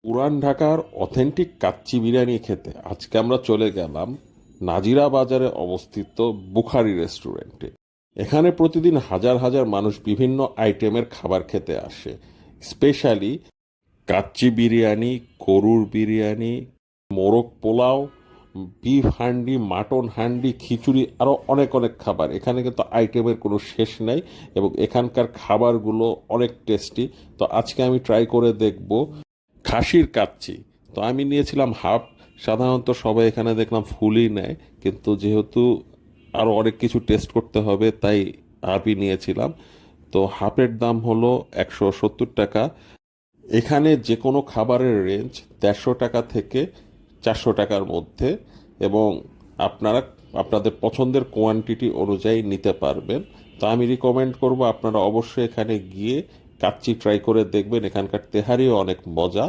পুরান ঢাকার অথেন্টিক কাচ্চি বিরিয়ানি খেতে আজকে আমরা চলে গেলাম নাজিরা বাজারে অবস্থিত বুখারি রেস্টুরেন্টে। এখানে প্রতিদিন হাজার হাজার মানুষ বিভিন্ন আইটেমের খাবার খেতে আসে। স্পেশালি কাচ্চি বিরিয়ানি, গরুর বিরিয়ানি, মোরগ পোলাও, বিফ হান্ডি, মাটন হান্ডি, খিচুড়ি, আরও অনেক অনেক খাবার। এখানে কিন্তু আইটেমের কোনো শেষ নাই এবং এখানকার খাবারগুলো অনেক টেস্টি। তো আজকে আমি ট্রাই করে দেখব খাসির কাচ্চি। তো আমি নিয়েছিলাম হাফ। সাধারণত সবাই এখানে দেখলাম ফুলই নেয়, কিন্তু যেহেতু আরও অনেক কিছু টেস্ট করতে হবে তাই হাফই নিয়েছিলাম। তো হাফের দাম হলো 170 টাকা। এখানে যে কোনো খাবারের রেঞ্জ 150 টাকা থেকে 400 টাকার মধ্যে, এবং আপনারা আপনাদের পছন্দের কোয়ান্টিটি অনুযায়ী নিতে পারবেন। তো আমি রিকমেন্ড করব আপনারা অবশ্যই এখানে গিয়ে কাচ্চি ট্রাই করে দেখবেন। এখানকার তেহারিও অনেক মজা।